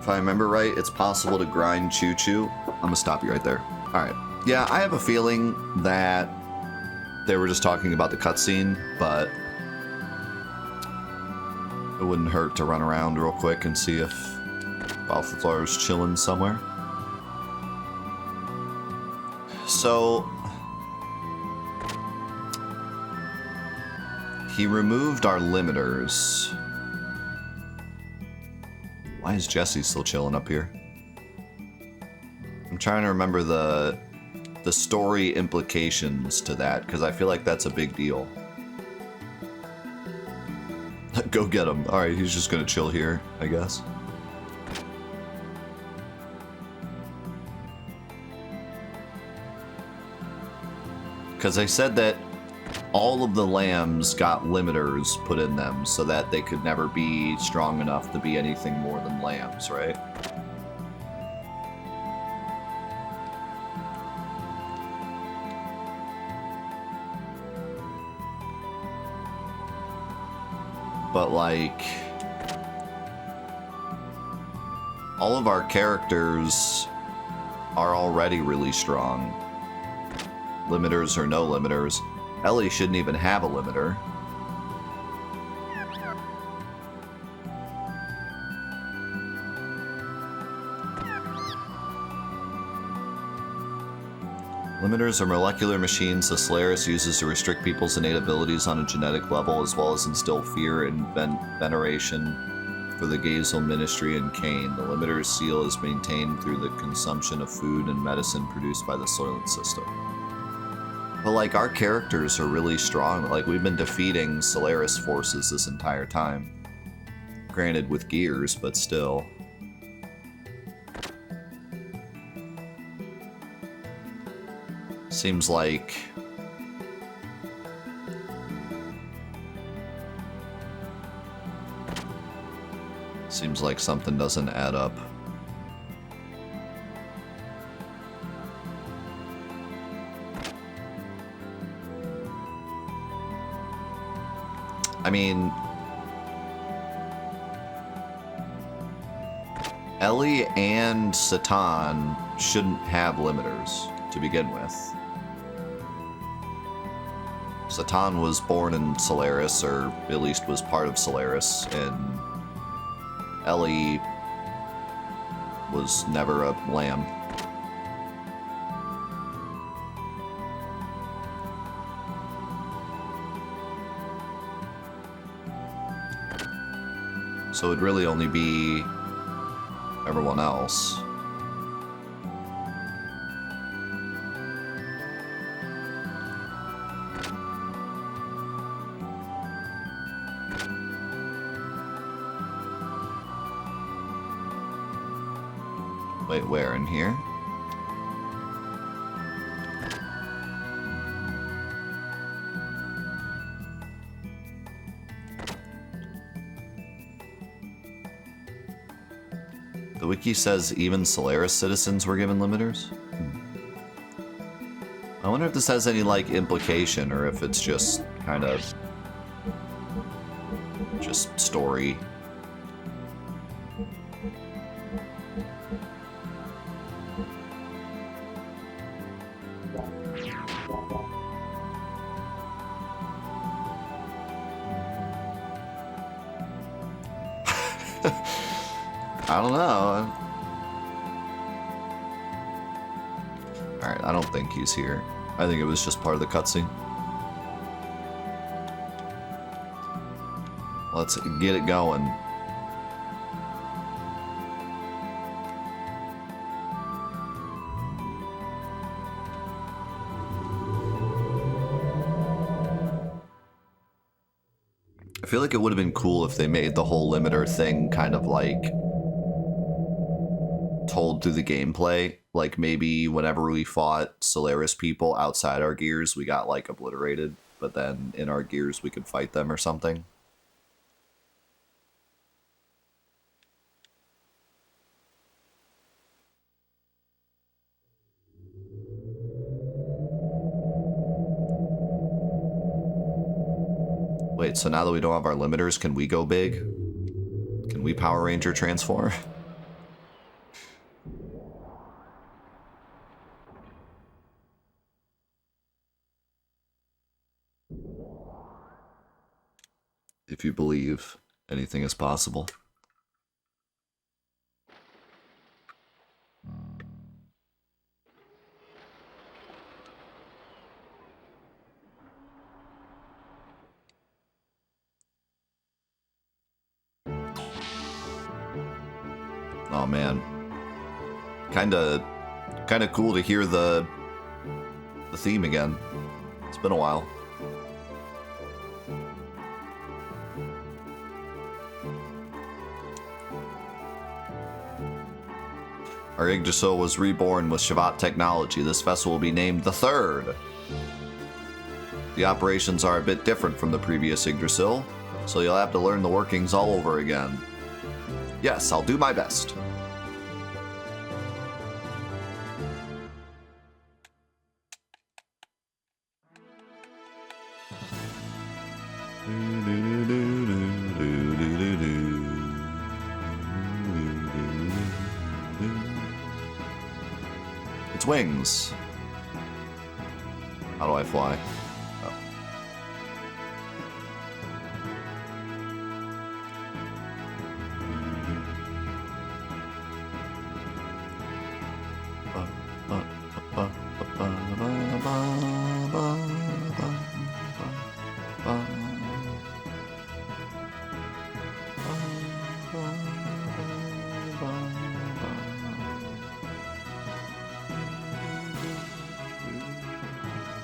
If I remember right, it's possible to grind Choo Choo. I'm gonna stop you right there. Alright. Yeah, I have a feeling that they were just talking about the cutscene, but it wouldn't hurt to run around real quick and see if Balthazar's chilling somewhere. So he removed our limiters. Why is Jesse still chilling up here? I'm trying to remember the story implications to that, because I feel like that's a big deal. Go get him. Alright, he's just gonna chill here, I guess. Because they said that all of the lambs got limiters put in them so that they could never be strong enough to be anything more than lambs, right? But like, all of our characters are already really strong. Limiters or no limiters. Ellie shouldn't even have a limiter. Limiters are molecular machines the Solaris uses to restrict people's innate abilities on a genetic level, as well as instill fear and veneration for the Gazel Ministry and Cain. The limiter's seal is maintained through the consumption of food and medicine produced by the Soylent System. But like, our characters are really strong. Like, we've been defeating Solaris forces this entire time. Granted with gears, but still. Seems like something doesn't add up. I mean, Ellie and Satan shouldn't have limiters to begin with. Satan was born in Solaris, or at least was part of Solaris, and Ellie was never a lamb. So it'd really only be everyone else. Wait, where? In here? The wiki says even Solaris citizens were given limiters? I wonder if this has any, like, implication, or if it's just kind of just story. I don't know. Alright, I don't think he's here. I think it was just part of the cutscene. Let's get it going. I feel like it would have been cool if they made the whole limiter thing kind of like told through the gameplay. Like, maybe whenever we fought Solaris people outside our gears, we got like obliterated, but then in our gears we could fight them or something. Wait, so now that we don't have our limiters, can we go big? Can we Power Ranger transform? if you believe anything is possible. Oh man, kind of cool to hear the theme again. It's been a while. Our Yggdrasil was reborn with Shavat technology. This vessel will be named the Third. The operations are a bit different from the previous Yggdrasil, so you'll have to learn the workings all over again. Yes, I'll do my best. It's wings. How do I fly? Oh.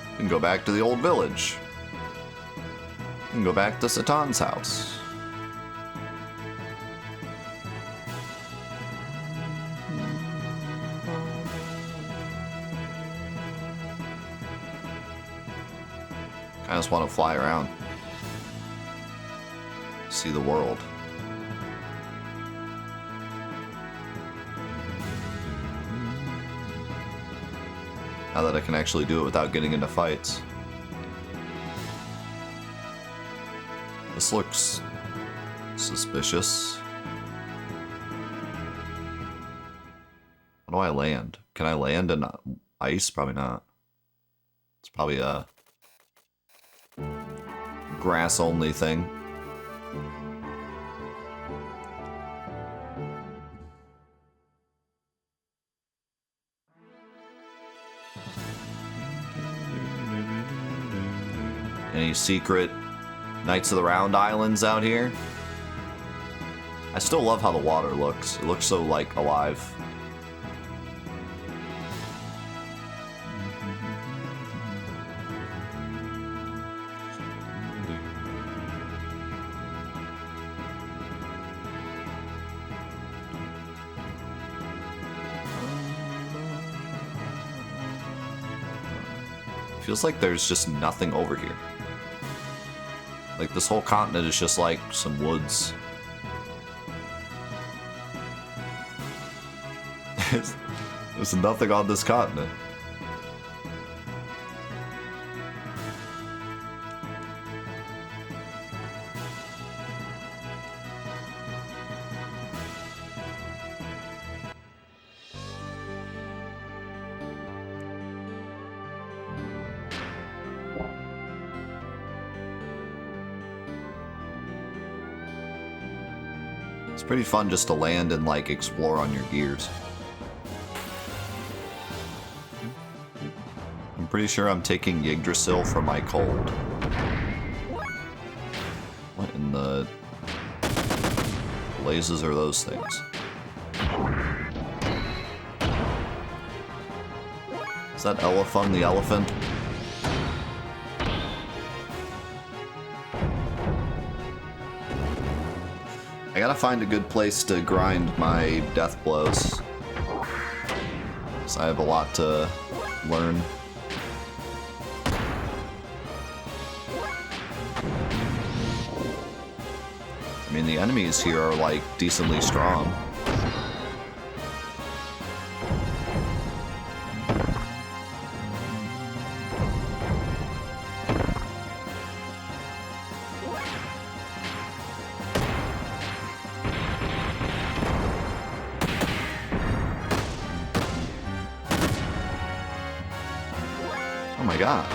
We can go back to the old village. We can go back to Satan's house. I just want to fly around. See the world. Now that I can actually do it without getting into fights. This looks suspicious. How do I land? Can I land in ice? Probably not. It's probably a grass-only thing. Any secret Knights of the Round Islands out here? I still love how the water looks. It looks so, like, alive. Feels like there's just nothing over here. Like, this whole continent is just like some woods. There's nothing on this continent. It's pretty fun just to land and, like, explore on your gears. I'm pretty sure I'm taking Yggdrasil for my cold. What in the blazes are those things? Is that Elephant the elephant? I gotta find a good place to grind my death blows. So I have a lot to learn. I mean, the enemies here are, like, decently strong. Oh my god.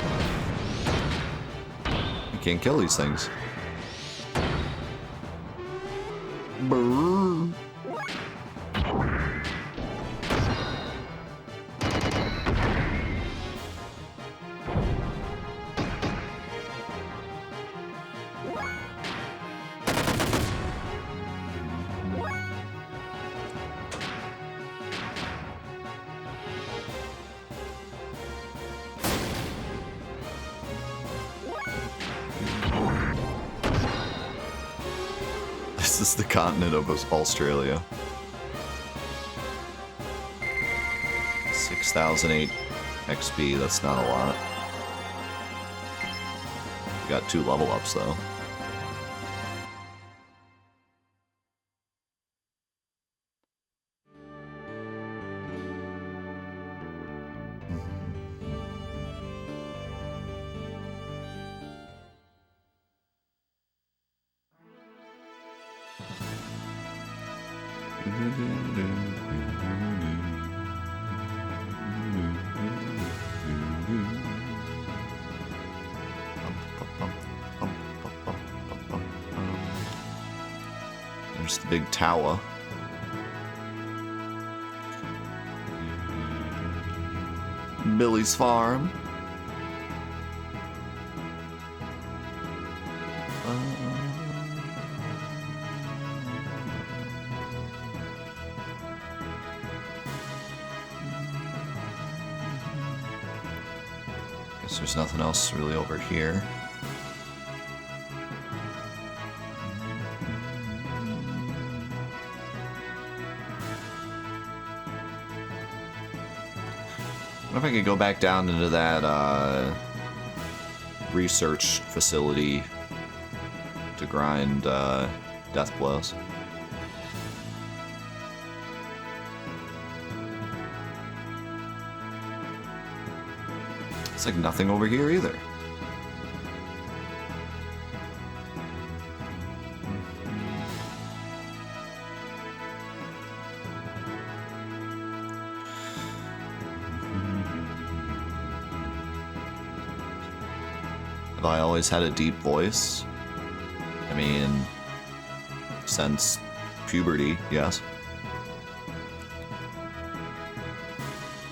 You can't kill these things. Brrr. This is the continent of Australia. 6,008 XP, that's not a lot. We got 2 level ups though. There's the big tower. Billy's farm. Guess there's nothing else really over here. I wonder if I could go back down into that research facility to grind death blows. It's like nothing over here either. Have I always had a deep voice? I mean, since puberty, yes.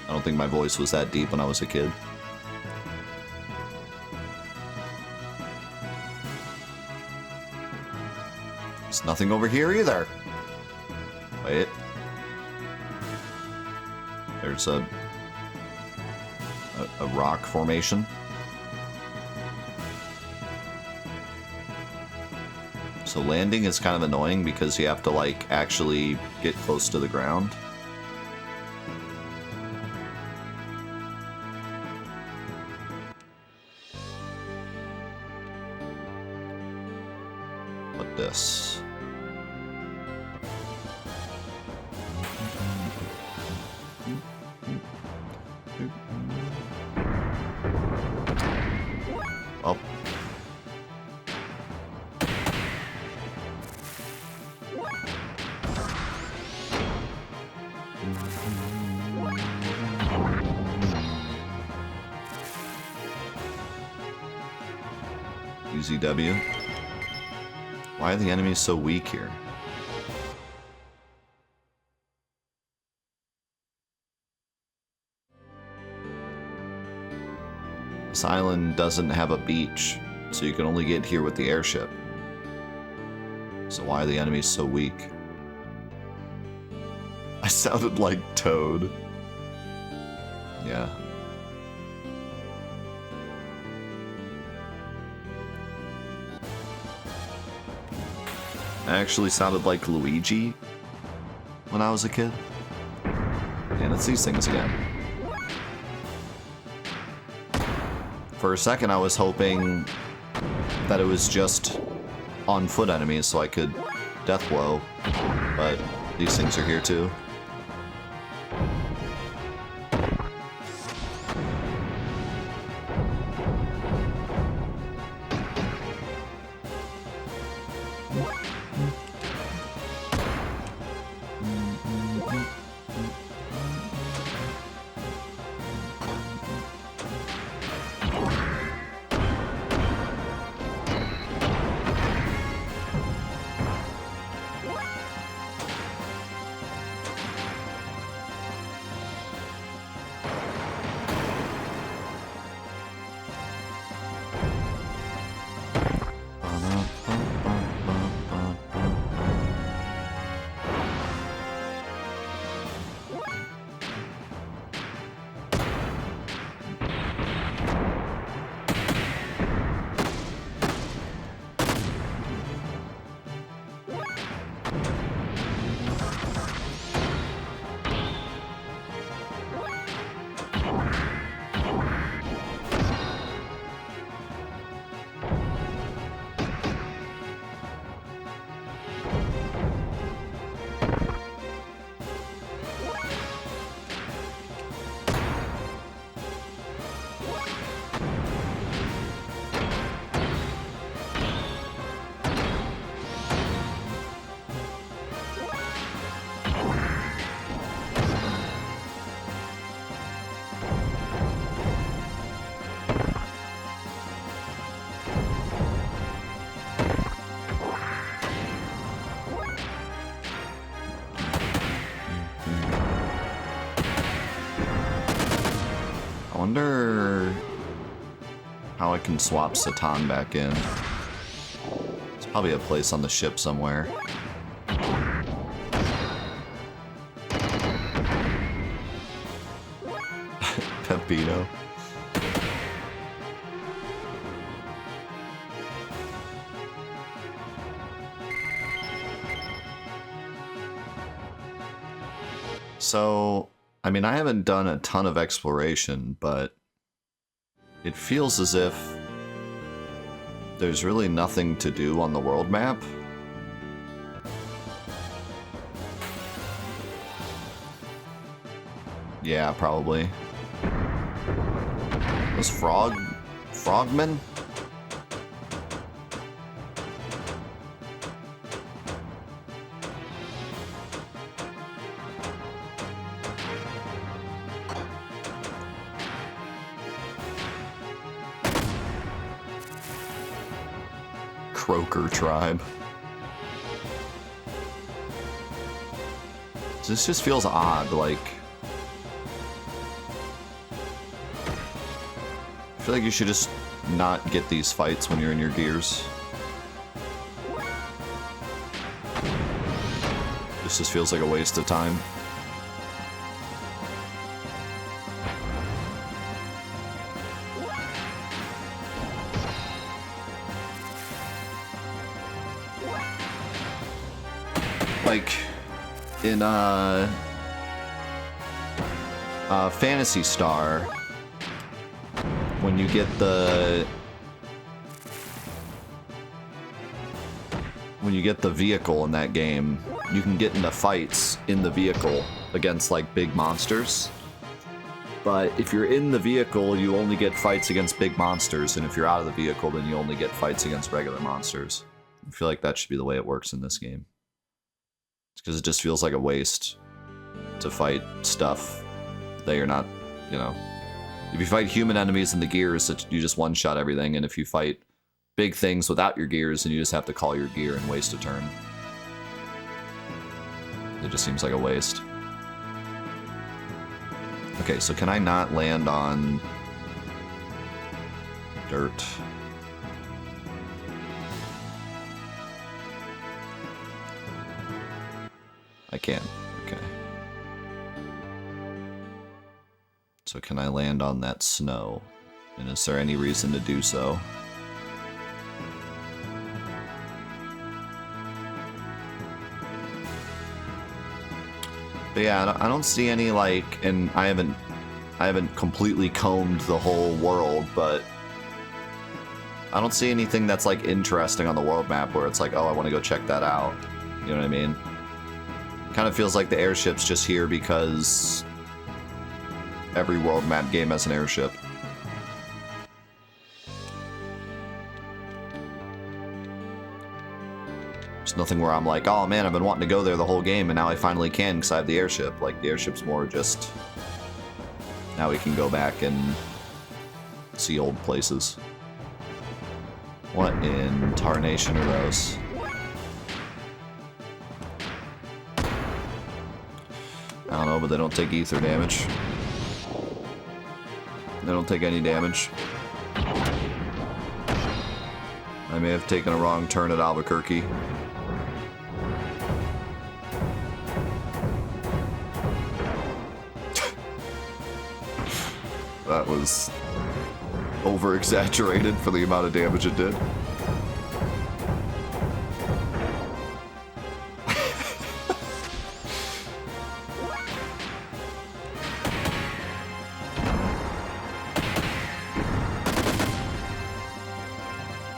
I don't think my voice was that deep when I was a kid. There's nothing over here either. Wait. There's a rock formation. So landing is kind of annoying because you have to like actually get close to the ground. What this? Oh. UZW. Why are the enemies so weak here? This island doesn't have a beach, so you can only get here with the airship. So why are the enemies so weak? I sounded like Toad. Yeah. I actually sounded like Luigi when I was a kid. And it's these things again. For a second I was hoping that it was just on foot enemies so I could death blow, but these things are here too. wonder how I can swap Satan back in. There's probably a place on the ship somewhere. Pepito. So, I mean, I haven't done a ton of exploration, but it feels as if there's really nothing to do on the world map. Yeah, probably. Those frogmen? Croaker tribe. This just feels odd, like... I feel like you should just not get these fights when you're in your gears. This just feels like a waste of time. Like, in, Phantasy Star, when you get the... When you get the vehicle in that game, you can get into fights in the vehicle against, like, big monsters. But if you're in the vehicle, you only get fights against big monsters, and if you're out of the vehicle, then you only get fights against regular monsters. I feel like that should be the way it works in this game. Because it just feels like a waste to fight stuff that you're not, you know... If you fight human enemies in the gears, you just one-shot everything, and if you fight big things without your gears, then you just have to call your gear and waste a turn. It just seems like a waste. Okay, so can I not land on... dirt? I can. Okay. So can I land on that snow? And is there any reason to do so? But yeah, I don't see any, like, and I haven't completely combed the whole world, but I don't see anything that's, like, interesting on the world map where it's like, oh, I want to go check that out. You know what I mean? Kind of feels like the airship's just here because every world map game has an airship. There's nothing where I'm like, oh man, I've been wanting to go there the whole game and now I finally can because I have the airship. Like, the airship's more just... Now we can go back and see old places. What in tarnation are those? I don't know, but they don't take ether damage. They don't take any damage. I may have taken a wrong turn at Albuquerque. That was over-exaggerated for the amount of damage it did.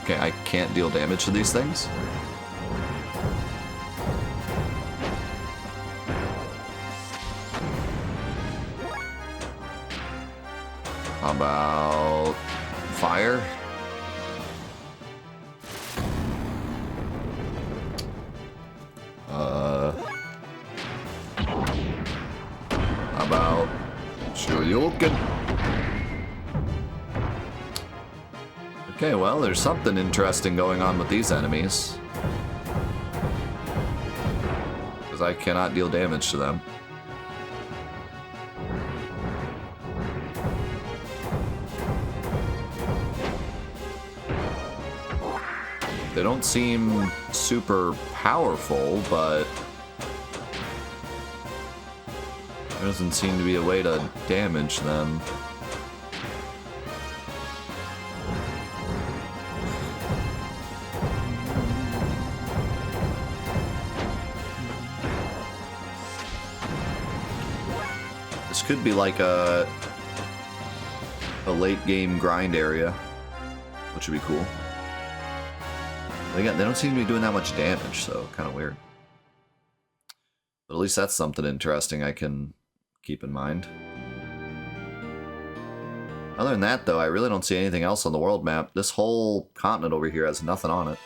Okay, I can't deal damage to these things. How about fire? How about Shoryuken? Okay, well, there's something interesting going on with these enemies. Because I cannot deal damage to them. They don't seem super powerful, but there doesn't seem to be a way to damage them. This could be like a late game grind area, which would be cool. They don't seem to be doing that much damage, so kind of weird. But at least that's something interesting I can keep in mind. Other than that, though, I really don't see anything else on the world map. This whole continent over here has nothing on it.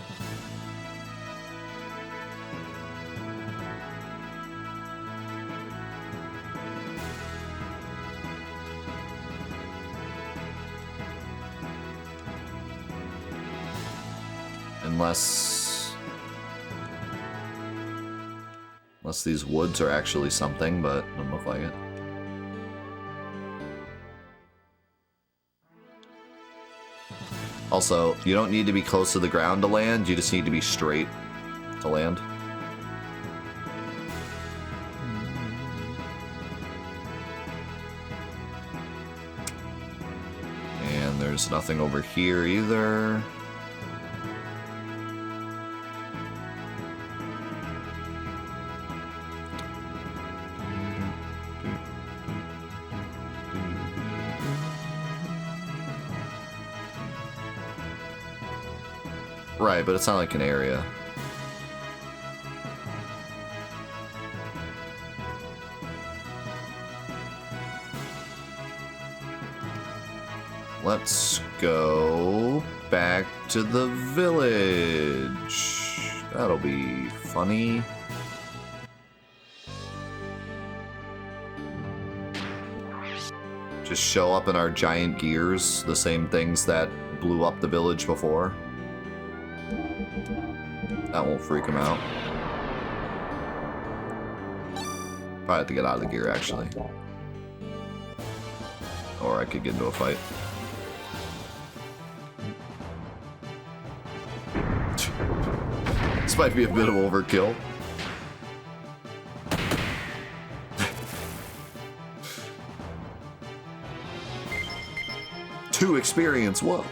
Unless these woods are actually something, but doesn't look like it. Also, you don't need to be close to the ground to land, you just need to be straight to land. And there's nothing over here either. Right, but it's not like an area. Let's go back to the village. That'll be funny. Just show up in our giant gears, the same things that blew up the village before. That won't freak him out. Probably have to get out of the gear, actually. Or I could get into a fight. This might be a bit of overkill. Two experience, whoa.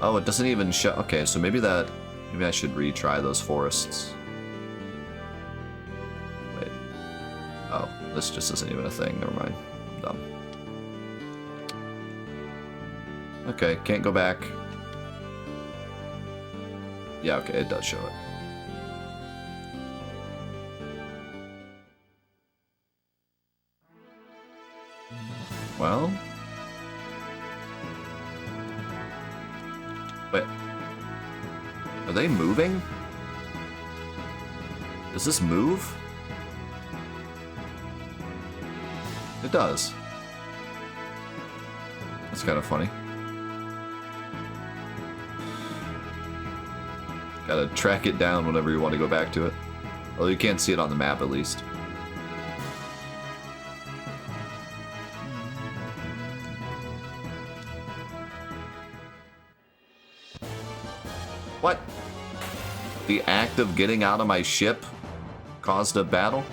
Oh, it doesn't even show. Okay, so maybe I should retry those forests. Wait. Oh, this just isn't even a thing. Never mind. I'm dumb. Okay, can't go back. Yeah, okay, it does show it. Well... Wait. Are they moving? Does this move? It does. That's kind of funny. Gotta track it down whenever you want to go back to it. Well, you can't see it on the map, at least. What? The act of getting out of my ship caused a battle?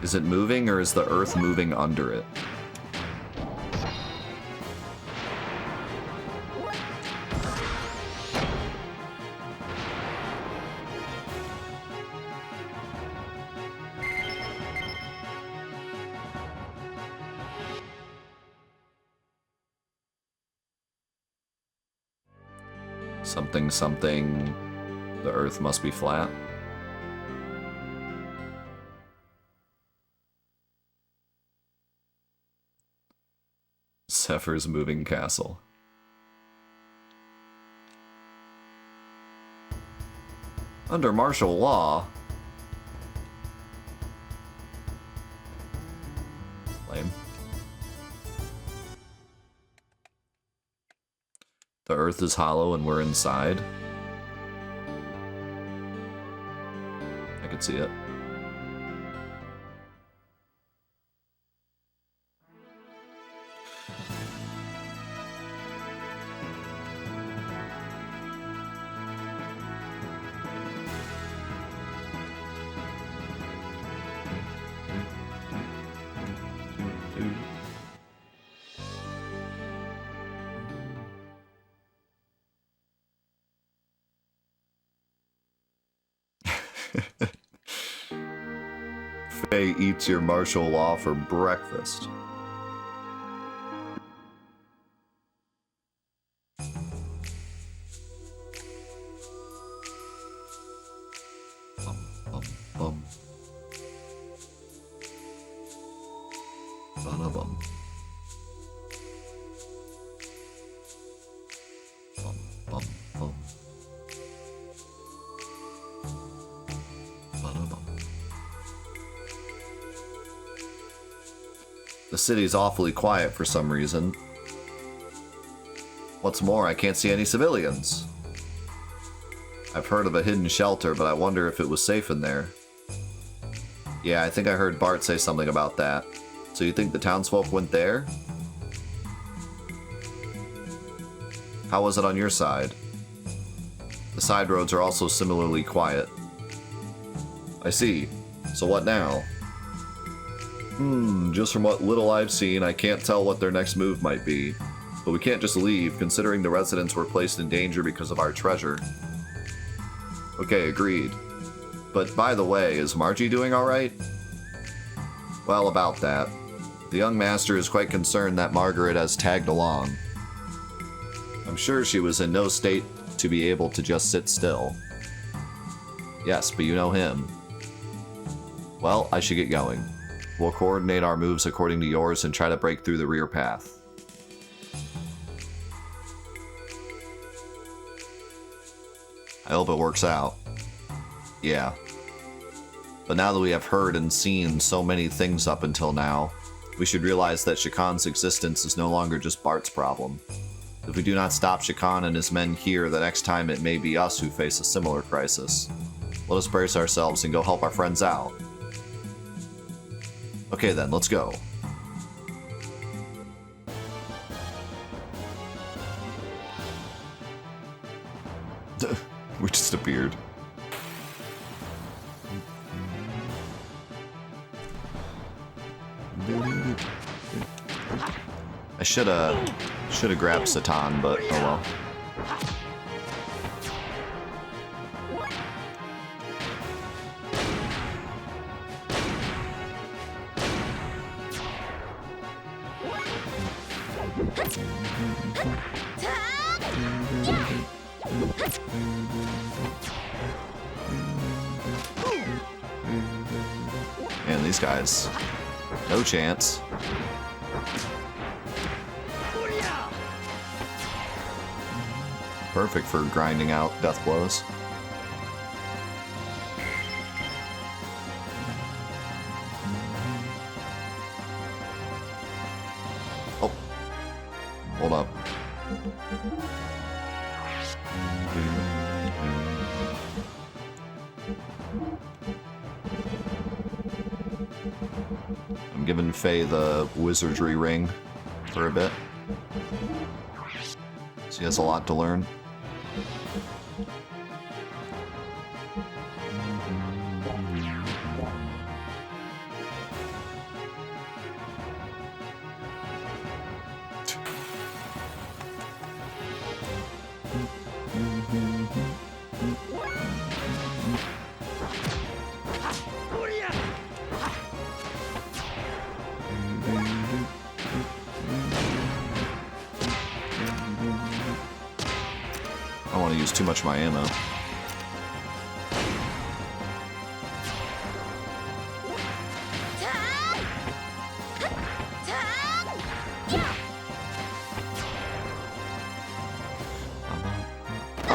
Is it moving, or is the Earth moving under it? Something, something, the Earth must be flat. Zephyr's moving castle. Under martial law. Lame. The Earth is hollow and we're inside. could see it. Faye eats your martial law for breakfast. Bum. Ba-da-bum. Bum, bum, bum. Ba-da-bum. The city's awfully quiet for some reason. What's more, I can't see any civilians. I've heard of a hidden shelter, but I wonder if it was safe in there. Yeah, I think I heard Bart say something about that. So you think the townsfolk went there? How was it on your side? The side roads are also similarly quiet. I see. So what now? Just from what little I've seen, I can't tell what their next move might be. But we can't just leave, considering the residents were placed in danger because of our treasure. Okay, agreed. But by the way, is Margie doing alright? Well, about that. The young master is quite concerned that Margaret has tagged along. I'm sure she was in no state to be able to just sit still. Yes, but you know him. Well, I should get going. We'll coordinate our moves according to yours and try to break through the rear path. I hope it works out. Yeah. But now that we have heard and seen so many things up until now, we should realize that Shakan's existence is no longer just Bart's problem. If we do not stop Shakan and his men here, the next time it may be us who face a similar crisis. Let us brace ourselves and go help our friends out. Okay then, let's go. We just appeared. I shoulda grabbed Satan, but oh well. Man, these guys, no chance. Perfect for grinding out death blows. Oh, hold up. I'm giving Faye the wizardry ring for a bit. She has a lot to learn. I don't want to use too much of my ammo.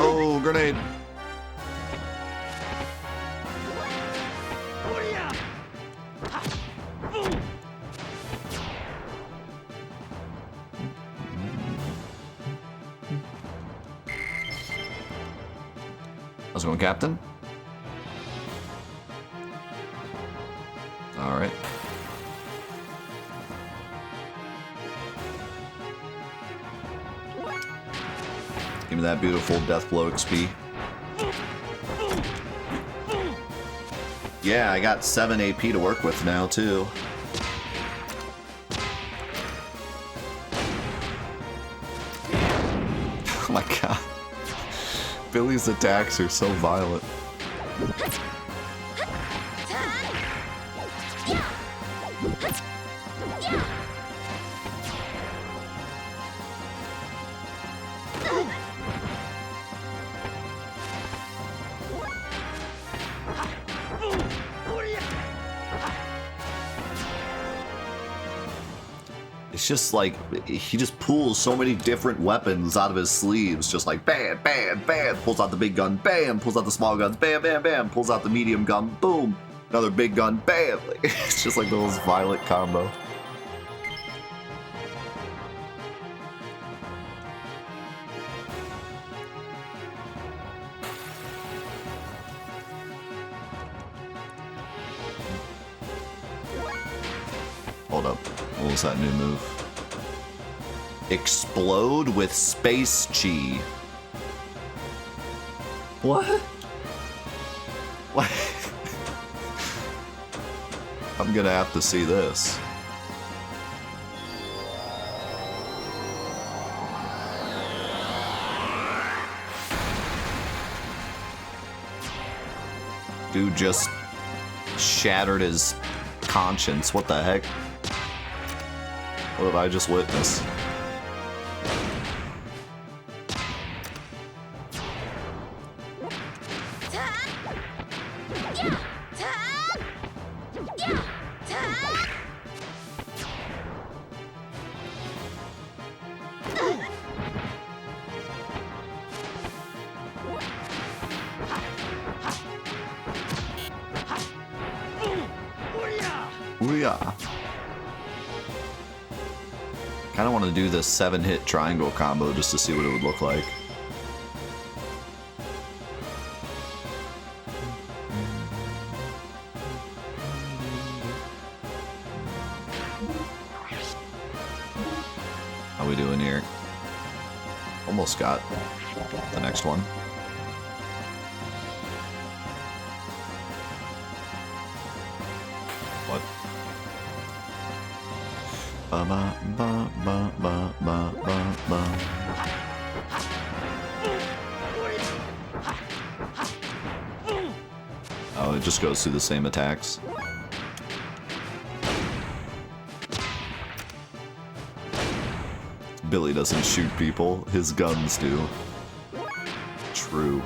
Oh, grenade! How's it going, Captain? Give me that beautiful death blow XP. Yeah, I got 7 AP to work with now, too. Oh my god. Billy's attacks are so violent. It's just like, he just pulls so many different weapons out of his sleeves, just like bam, bam, bam, pulls out the big gun, bam, pulls out the small guns, bam, bam, bam, pulls out the medium gun, boom, another big gun, bam. It's just like the most violent combo. Hold up, what was that new move? Explode with space chi. What? What? I'm gonna have to see this. Dude just shattered his conscience. What the heck? What did I just witness? Kind of want to do this 7-hit triangle combo just to see what it would look like. How we doing here? Almost got the next one. What? Ba ba ba ba ba ba ba ba. Oh, it just goes through the same attacks. Billy doesn't shoot people, his guns do. True.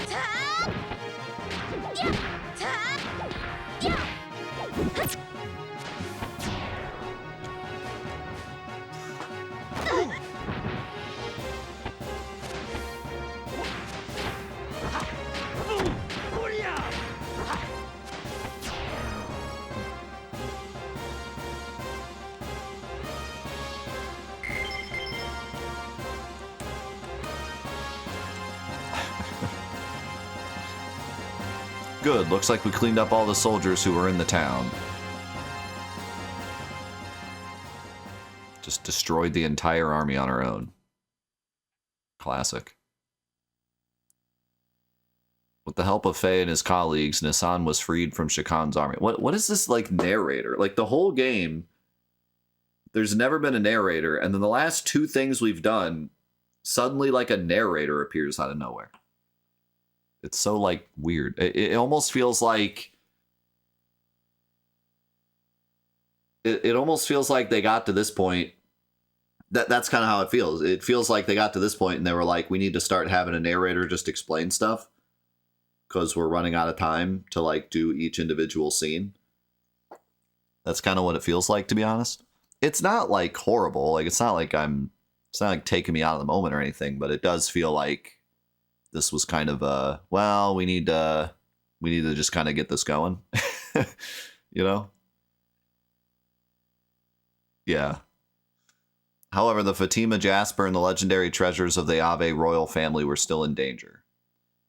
Good, looks like we cleaned up all the soldiers who were in the town. Just destroyed the entire army on our own. Classic. With the help of Faye and his colleagues, Nissan was freed from Shikan's army. What is this, like, narrator? Like, the whole game, there's never been a narrator, and then the last 2 things we've done, suddenly, like, a narrator appears out of nowhere. It's so, like, weird. It almost feels like... It almost feels like they got to this point. That's kind of how it feels. It feels like they got to this point and they were like, we need to start having a narrator just explain stuff. Because we're running out of time to, like, do each individual scene. That's kind of what it feels like, to be honest. It's not, like, horrible. Like, it's not like taking me out of the moment or anything, but it does feel like this was kind of well, we need to just kind of get this going. You know? Yeah. However, the Fatima Jasper and the legendary treasures of the Ave royal family were still in danger.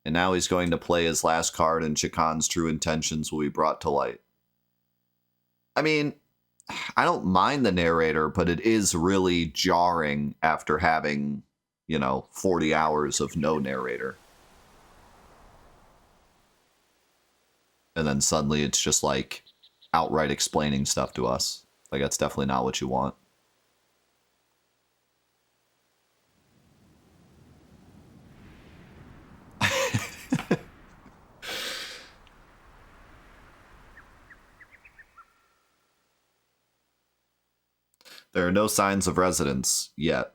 And now he's going to play his last card and Shikan's true intentions will be brought to light. I mean, I don't mind the narrator, but it is really jarring after having 40 hours of no narrator. And then suddenly it's just like outright explaining stuff to us. Like, that's definitely not what you want. There are no signs of residence yet.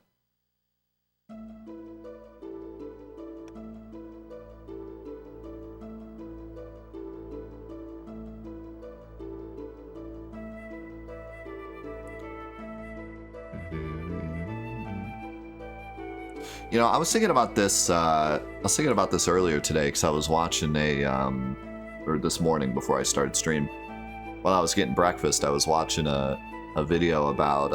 I was thinking about this. Earlier today because I was watching or this morning before I started stream. While I was getting breakfast, I was watching a video about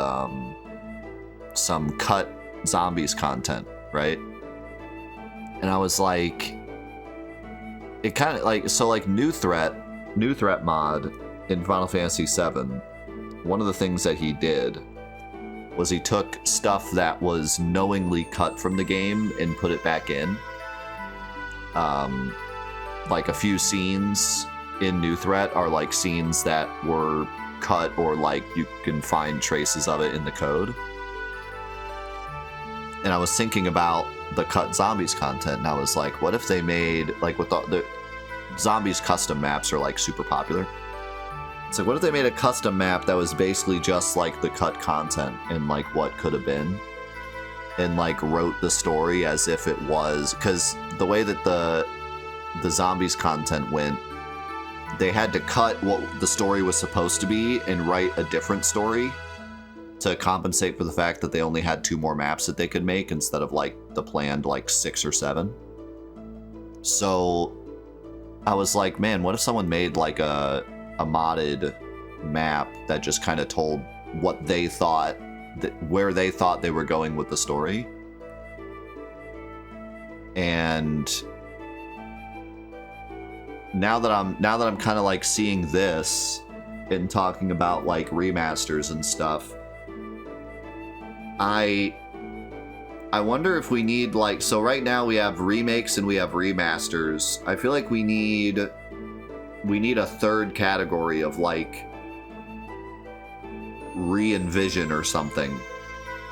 some cut zombies content, right? And I was like, it kind of like new threat mod in Final Fantasy VII. One of the things that he did was he took stuff that was knowingly cut from the game and put it back in. Like a few scenes in New Threat are like scenes that were cut, or like you can find traces of it in the code. And I was thinking about the cut zombies content, and I was like, what if they made, like, with the zombies custom maps are like super popular. It's like, what if they made a custom map that was basically just like the cut content and like what could have been, and like wrote the story as if it was, because the way that the zombies content went, they had to cut what the story was supposed to be and write a different story to compensate for the fact that they only had 2 more maps that they could make instead of like the planned like 6 or 7. So I was like, man, what if someone made like a modded map that just kind of told what they thought, where they thought they were going with the story. And now that I'm kind of like seeing this and talking about like remasters and stuff, I wonder if we need, like, so right now we have remakes and we have remasters. I feel like we need a third category of like re-envision or something,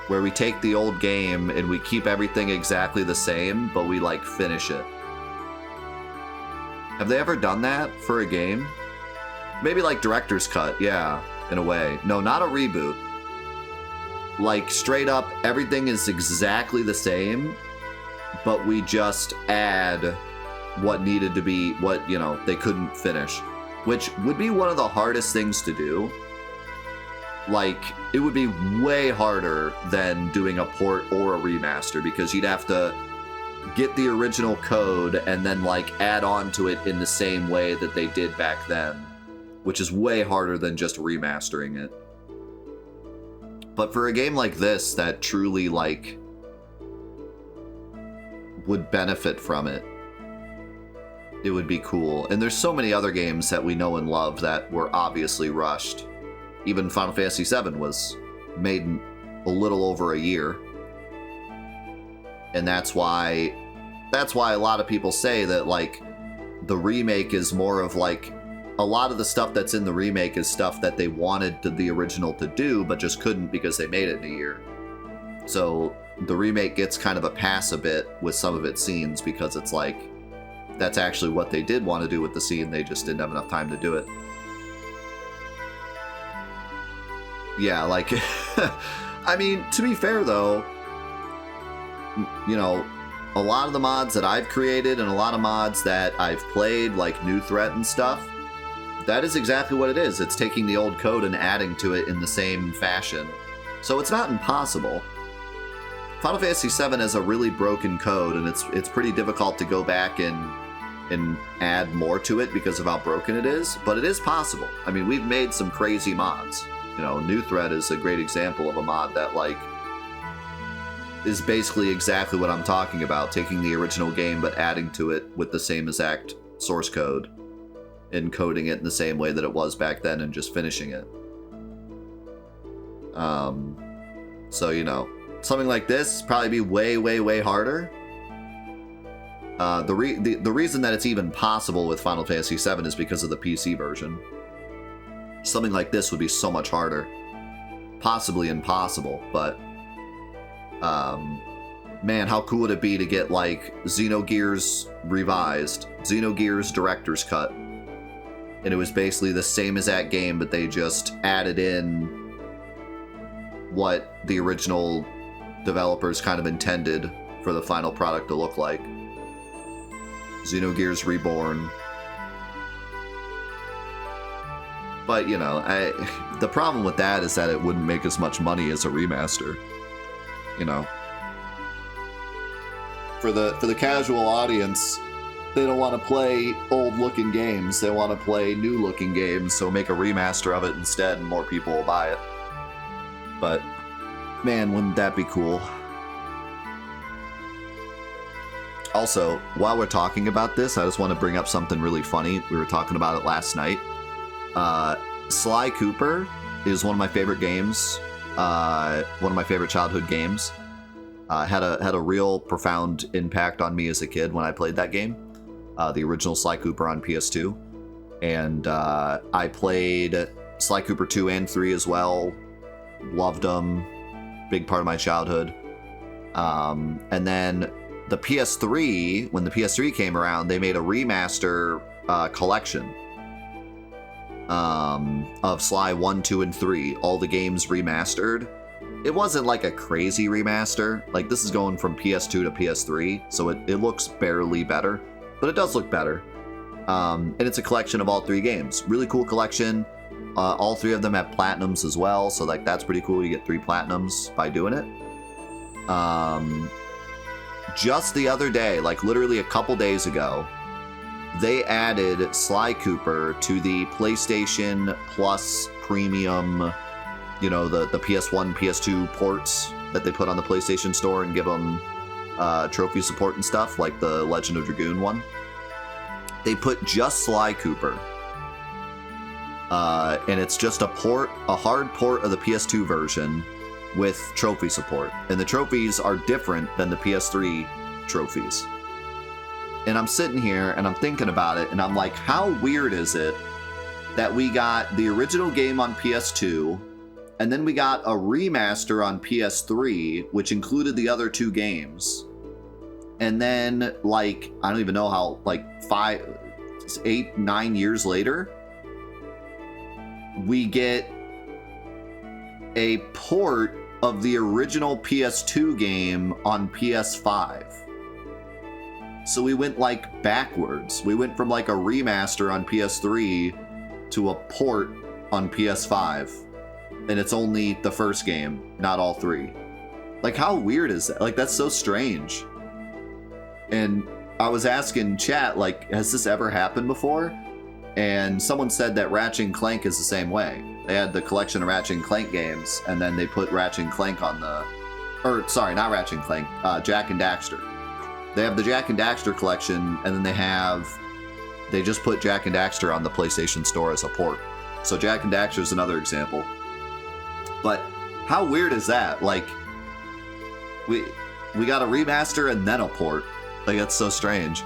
where we take the old game and we keep everything exactly the same, but we like finish it. Have they ever done that for a game? Maybe like director's cut, yeah, in a way. No, not a reboot. Like straight up, everything is exactly the same, but we just add what needed to be, what, you know, they couldn't finish, which would be one of the hardest things to do. Like, it would be way harder than doing a port or a remaster, because you'd have to get the original code and then like add on to it in the same way that they did back then, which is way harder than just remastering it. But for a game like this that truly like would benefit from it, it would be cool. And there's so many other games that we know and love that were obviously rushed. Even Final Fantasy VII was made in a little over a year. And that's why a lot of people say that like the remake is more of like, a lot of the stuff that's in the remake is stuff that they wanted the original to do but just couldn't because they made it in a year. So the remake gets kind of a pass a bit with some of its scenes, because it's like, that's actually what they did want to do with the scene, they just didn't have enough time to do it. Yeah, like, I mean, to be fair though, you know, a lot of the mods that I've created and a lot of mods that I've played, like New Threat and stuff, that is exactly what it is. It's taking the old code and adding to it in the same fashion. So it's not impossible. Final Fantasy VII has a really broken code, and it's pretty difficult to go back and add more to it because of how broken it is, but it is possible. I mean, we've made some crazy mods. You know, New Threat is a great example of a mod that, like, is basically exactly what I'm talking about, taking the original game but adding to it with the same exact source code, encoding it in the same way that it was back then and just finishing it. So, you know, something like this probably be way, way, way harder. The reason that it's even possible with Final Fantasy VII is because of the PC version. Something like this would be so much harder. Possibly impossible, but... man, how cool would it be to get, like, Xenogears Revised, Xenogears Director's Cut, and it was basically the same as that game, but they just added in what the original developers kind of intended for the final product to look like. Xenogears Reborn. But, you know, the problem with that is that it wouldn't make as much money as a remaster. You know? For the casual audience, they don't want to play old-looking games. They want to play new-looking games, so make a remaster of it instead, and more people will buy it. But, man, wouldn't that be cool? Also, while we're talking about this, I just want to bring up something really funny. We were talking about it last night. Sly Cooper is one of my favorite games. One of my favorite childhood games. Had a real profound impact on me as a kid when I played that game. The original Sly Cooper on PS2. And I played Sly Cooper 2 and 3 as well. Loved them. Big part of my childhood. And then the PS3, when the PS3 came around, they made a remaster collection of Sly 1, 2, and 3. All the games remastered. It wasn't like a crazy remaster. Like, this is going from PS2 to PS3, so it looks barely better. But it does look better. And it's a collection of all 3 games. Really cool collection. All 3 of them have platinums as well, so like that's pretty cool. You get 3 platinums by doing it. Just the other day, like literally a couple days ago, they added Sly Cooper to the PlayStation Plus Premium, you know, the PS1, PS2 ports that they put on the PlayStation Store and give them trophy support and stuff, like the Legend of Dragoon one. They put just Sly Cooper. And it's just a hard port of the PS2 version with trophy support. And the trophies are different than the PS3 trophies. And I'm sitting here and I'm thinking about it and I'm like, how weird is it that we got the original game on PS2 and then we got a remaster on PS3, which included the other 2 games. And then, like, I don't even know how, like 5, 8, 9 years later, we get a port of the original PS2 game on PS5. So we went like backwards. We went from like a remaster on PS3 to a port on PS5. And it's only the first game, not all 3. Like, how weird is that? Like, that's so strange. And I was asking chat, like, has this ever happened before? And someone said that Ratchet & Clank is the same way. They had the collection of Ratchet & Clank games, and then they put Ratchet & Clank on the... Or, sorry, not Ratchet & Clank, Jak and Daxter. They have the Jak and Daxter collection, and then they just put Jak and Daxter on the PlayStation Store as a port. So Jak and Daxter is another example. But how weird is that? Like, we got a remaster and then a port. Like, that's so strange.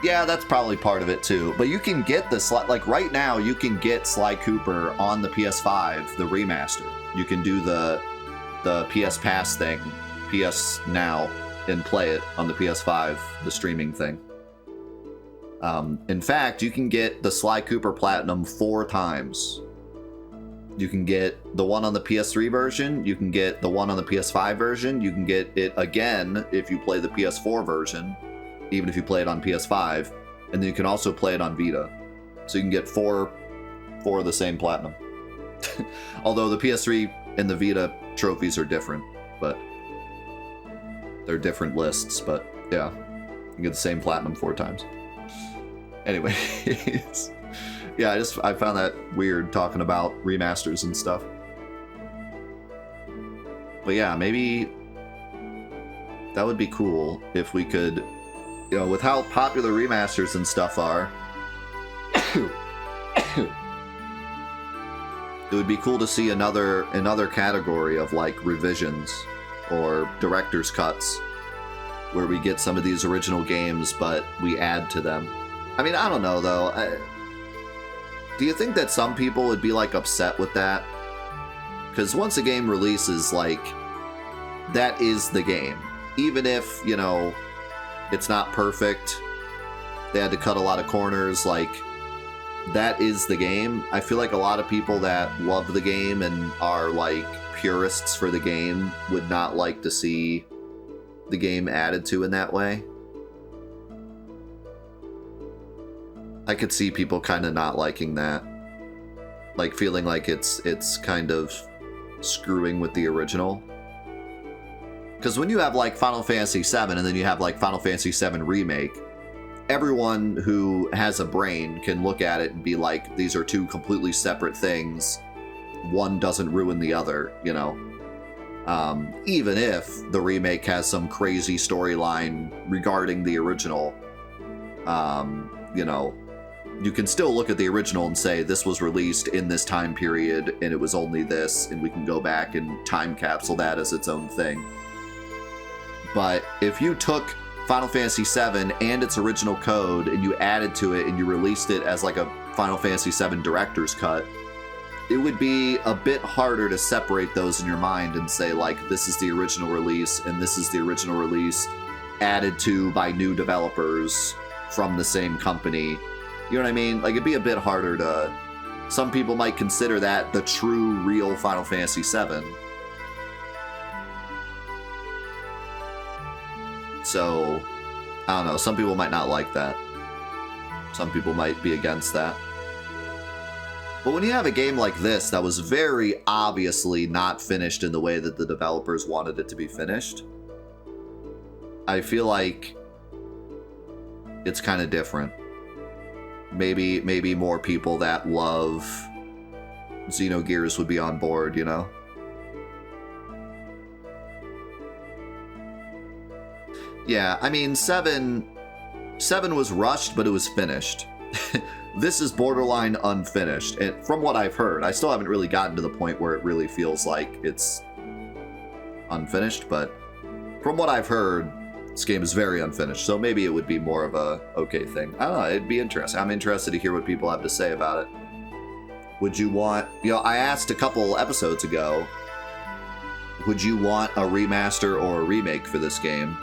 Yeah, that's probably part of it too. But you can get the like right now you can get Sly Cooper on the PS5, the remaster. You can do the PS Pass thing, PS Now, and play it on the PS5, the streaming thing. In fact, you can get the Sly Cooper Platinum 4 times. You can get the one on the PS3 version, you can get the one on the PS5 version, you can get it again if you play the PS4 version, even if you play it on PS5, and then you can also play it on Vita. So you can get four of the same Platinum. Although the PS3 and the Vita trophies are different, but they're different lists, but yeah, you can get the same Platinum 4 times. Anyways, yeah, I found that weird talking about remasters and stuff. But yeah, maybe that would be cool if we could, you know, with how popular remasters and stuff are, It would be cool to see another category of like revisions or director's cuts where we get some of these original games but we add to them. I mean, I don't know though. Do you think that some people would be like upset with that? Because once a game releases, like, that is the game. Even if, you know, it's not perfect, they had to cut a lot of corners, like, that is the game. I feel like a lot of people that love the game and are like purists for the game would not like to see the game added to in that way. I could see people kind of not liking that, like feeling like it's kind of screwing with the original. Because when you have like Final Fantasy VII and then you have like Final Fantasy VII Remake, everyone who has a brain can look at it and be like, these are two completely separate things. One doesn't ruin the other, you know? Even if the remake has some crazy storyline regarding the original, you know, you can still look at the original and say, this was released in this time period and it was only this, and we can go back and time capsule that as its own thing. But if you took Final Fantasy VII and its original code and you added to it and you released it as like a Final Fantasy VII director's cut, it would be a bit harder to separate those in your mind and say like, this is the original release and this is the original release added to by new developers from the same company. You know what I mean? Like, it'd be a bit harder to... Some people might consider that the true, real Final Fantasy VII. So, I don't know, some people might not like that. Some people might be against that. But when you have a game like this that was very obviously not finished in the way that the developers wanted it to be finished, I feel like it's kind of different. Maybe more people that love Xenogears would be on board, you know? Yeah, I mean, 7 was rushed, but it was finished. This is borderline unfinished. And from what I've heard, I still haven't really gotten to the point where it really feels like it's unfinished, but from what I've heard, this game is very unfinished, so maybe it would be more of a okay thing. I don't know, it'd be interesting. I'm interested to hear what people have to say about it. Would you want, you know, I asked a couple episodes ago, would you want a remaster or a remake for this game?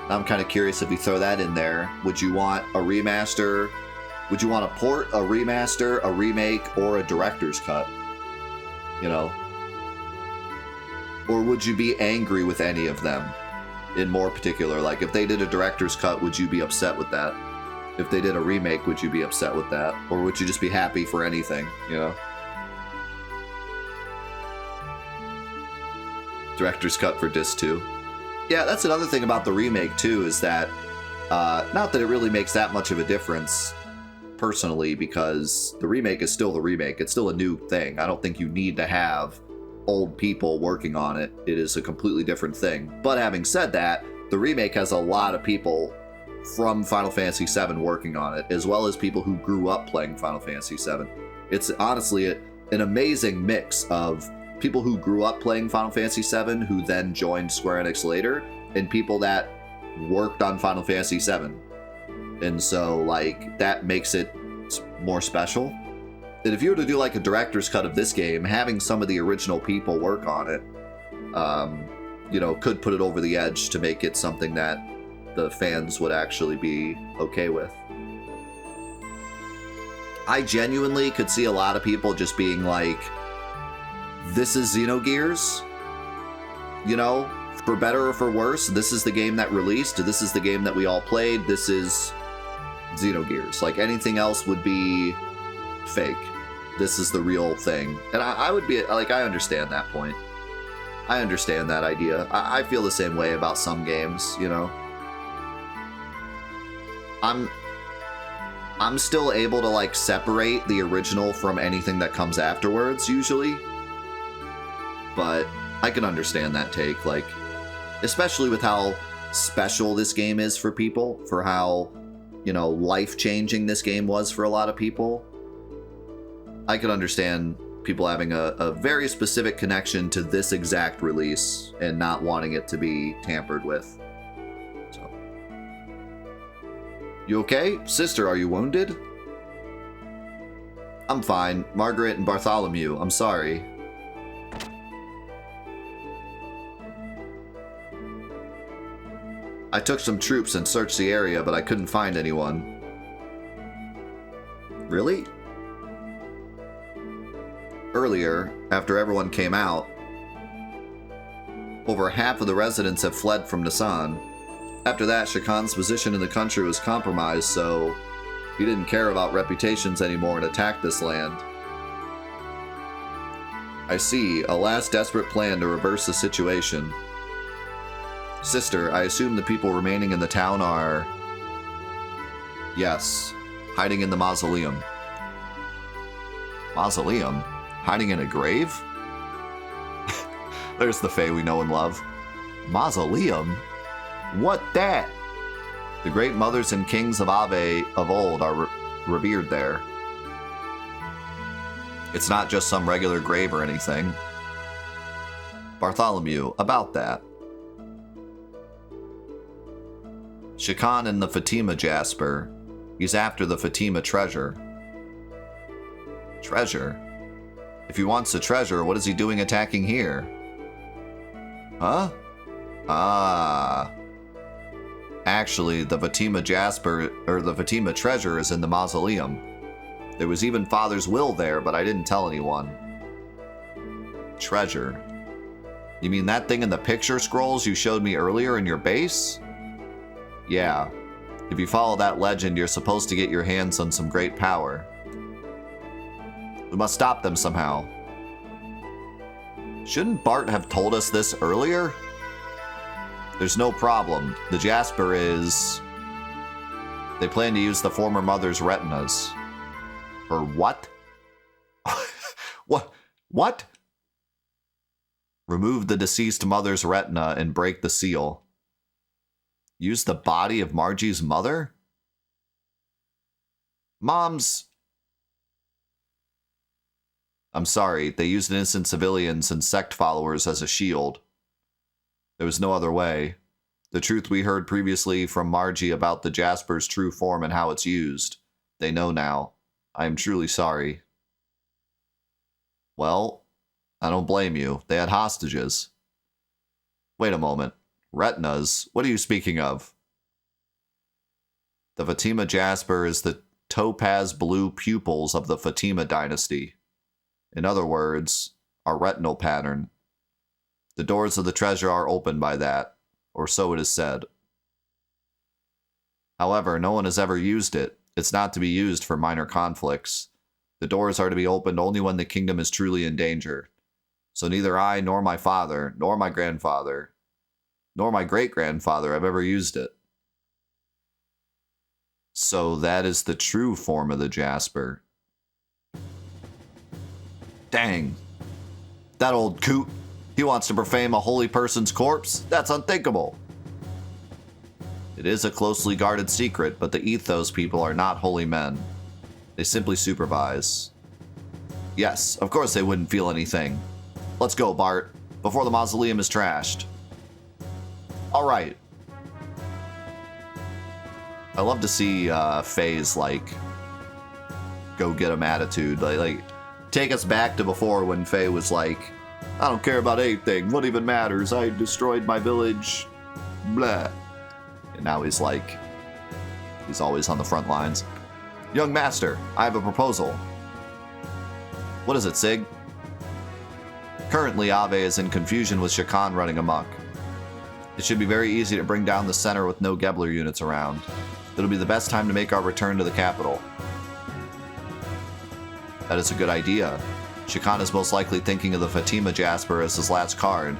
I'm kind of curious if you throw that in there. Would you want a remaster? Would you want a port, a remaster, a remake, or a director's cut? You know? Or would you be angry with any of them? In more particular, like if they did a director's cut, would you be upset with that? If they did a remake, would you be upset with that? Or would you just be happy for anything, you know? Director's cut for Disc 2. Yeah, that's another thing about the remake too, is that, not that it really makes that much of a difference, personally, because the remake is still the remake. It's still a new thing. I don't think you need to have old people working on it. It is a completely different thing. But having said that, the remake has a lot of people from Final Fantasy VII working on it, as well as people who grew up playing Final Fantasy VII. It's honestly an amazing mix of people who grew up playing Final Fantasy VII who then joined Square Enix later, and people that worked on Final Fantasy VII. And so, like, that makes it more special. And if you were to do like a director's cut of this game, having some of the original people work on it, you know, could put it over the edge to make it something that the fans would actually be okay with. I genuinely could see a lot of people just being like, this is Xenogears, you know, for better or for worse, this is the game that released, this is the game that we all played, this is Xenogears. Like, anything else would be fake. This is the real thing. And I would be, like, I understand that point. I understand that idea. I feel the same way about some games, you know? I'm still able to, like, separate the original from anything that comes afterwards, usually. But I can understand that take, like, especially with how special this game is for people, for how, you know, life-changing this game was for a lot of people. I could understand people having a very specific connection to this exact release and not wanting it to be tampered with. So, you okay? Sister, are you wounded? I'm fine. Margaret and Bartholomew, I'm sorry. I took some troops and searched the area, but I couldn't find anyone. Really? Earlier, after everyone came out, over half of the residents have fled from Nasan. After that, Shakan's position in the country was compromised, so he didn't care about reputations anymore and attacked this land. I see, a last desperate plan to reverse the situation. Sister, I assume the people remaining in the town are... Yes, hiding in the mausoleum. Mausoleum? Hiding in a grave? There's the Fae we know and love. Mausoleum? What that? The great mothers and kings of Ave of old are revered there. It's not just some regular grave or anything. Bartholomew, about that. Shakan and the Fatima Jasper. He's after the Fatima treasure. Treasure? If he wants the treasure, what is he doing attacking here? Huh? Ah. Actually, the Fatima Jasper, or the Fatima treasure is in the mausoleum. There was even Father's will there, but I didn't tell anyone. Treasure? You mean that thing in the picture scrolls you showed me earlier in your base? Yeah. If you follow that legend, you're supposed to get your hands on some great power. We must stop them somehow. Shouldn't Bart have told us this earlier? There's no problem. The Jasper is... They plan to use the former mother's retinas. Or what? What? Remove the deceased mother's retina and break the seal. Use the body of Margie's mother? Mom's... I'm sorry, they used innocent civilians and sect followers as a shield. There was no other way. The truth we heard previously from Margie about the Jasper's true form and how it's used. They know now. I am truly sorry. Well, I don't blame you. They had hostages. Wait a moment. Retinas? What are you speaking of? The Fatima Jasper is the topaz blue pupils of the Fatima dynasty. In other words, our retinal pattern. The doors of the treasure are opened by that, or so it is said. However, no one has ever used it. It's not to be used for minor conflicts. The doors are to be opened only when the kingdom is truly in danger. So neither I, nor my father, nor my grandfather, nor my great-grandfather have ever used it. So that is the true form of the Jasper. Dang. That old coot. He wants to profane a holy person's corpse? That's unthinkable. It is a closely guarded secret, but the Ethos people are not holy men. They simply supervise. Yes, of course they wouldn't feel anything. Let's go, Bart, before the mausoleum is trashed. Alright. I love to see Faye's, like, go get 'em attitude. Like, take us back to before when Faye was like, I don't care about anything. What even matters? I destroyed my village. Blah. And now he's like, he's always on the front lines. Young master, I have a proposal. What is it, Sig? Currently, Ave is in confusion with Shakan running amok. It should be very easy to bring down the center with no Gebler units around. It'll be the best time to make our return to the capital. That is a good idea. Shakan is most likely thinking of the Fatima Jasper as his last card.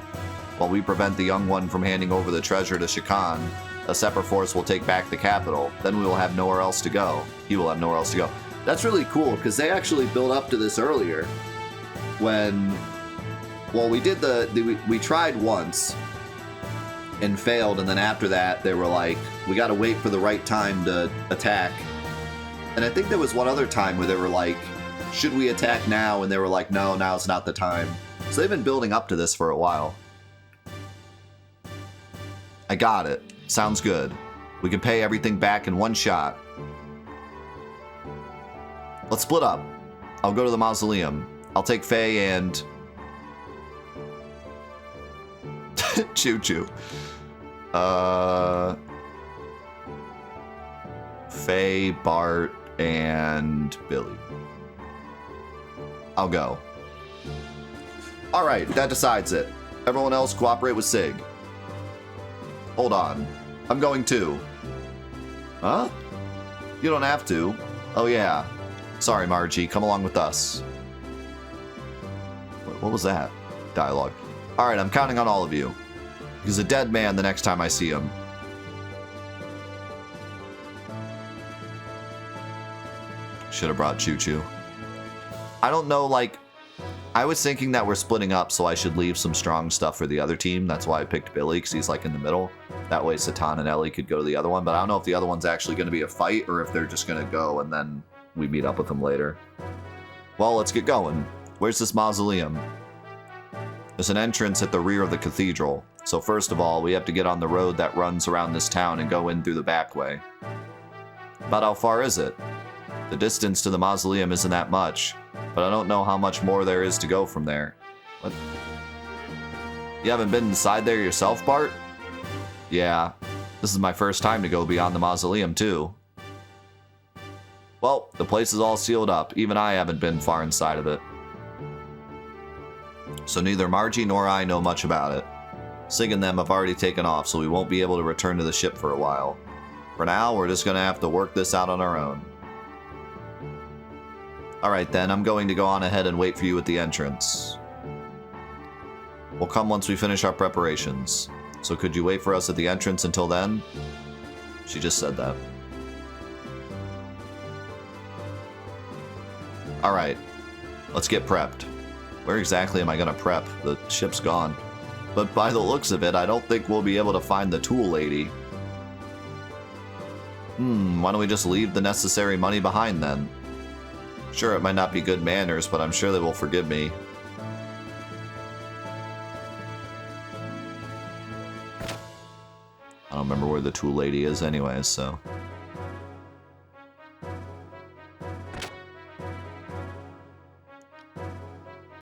While we prevent the young one from handing over the treasure to Shakan, a separate force will take back the capital. Then we will have nowhere else to go. He will have nowhere else to go. That's really cool, because they actually built up to this earlier. When... Well, we did we tried once and failed, and then after that, they were like, we gotta wait for the right time to attack. And I think there was one other time where they were like, Should we attack now? And they were like, no, now's not the time. So they've been building up to this for a while. I got it. Sounds good. We can pay everything back in one shot. Let's split up. I'll go to the mausoleum. I'll take Faye and... Choo-choo. Faye, Bart, and Billy. I'll go. Alright, that decides it. Everyone else cooperate with Sig. Hold on. I'm going too. Huh? You don't have to. Oh yeah. Sorry, Margie. Come along with us. What was that? Dialogue. Alright, I'm counting on all of you. He's a dead man the next time I see him. Should have brought Choo Choo. I don't know, like... I was thinking that we're splitting up, so I should leave some strong stuff for the other team. That's why I picked Billy, because he's like in the middle. That way Satan and Ellie could go to the other one. But I don't know if the other one's actually going to be a fight, or if they're just going to go and then we meet up with them later. Well, let's get going. Where's this mausoleum? There's an entrance at the rear of the cathedral. So first of all, we have to get on the road that runs around this town and go in through the back way. About how far is it? The distance to the mausoleum isn't that much, but I don't know how much more there is to go from there. What? You haven't been inside there yourself, Bart? Yeah, this is my first time to go beyond the mausoleum, too. Well, the place is all sealed up. Even I haven't been far inside of it. So neither Margie nor I know much about it. Sig and them have already taken off, so we won't be able to return to the ship for a while. For now, we're just gonna have to work this out on our own. Alright then, I'm going to go on ahead and wait for you at the entrance. We'll come once we finish our preparations. So could you wait for us at the entrance until then? She just said that. Alright, let's get prepped. Where exactly am I gonna prep? The ship's gone. But by the looks of it, I don't think we'll be able to find the tool lady. Why don't we just leave the necessary money behind then? Sure, it might not be good manners, but I'm sure they will forgive me. I don't remember where the tool lady is anyways, so...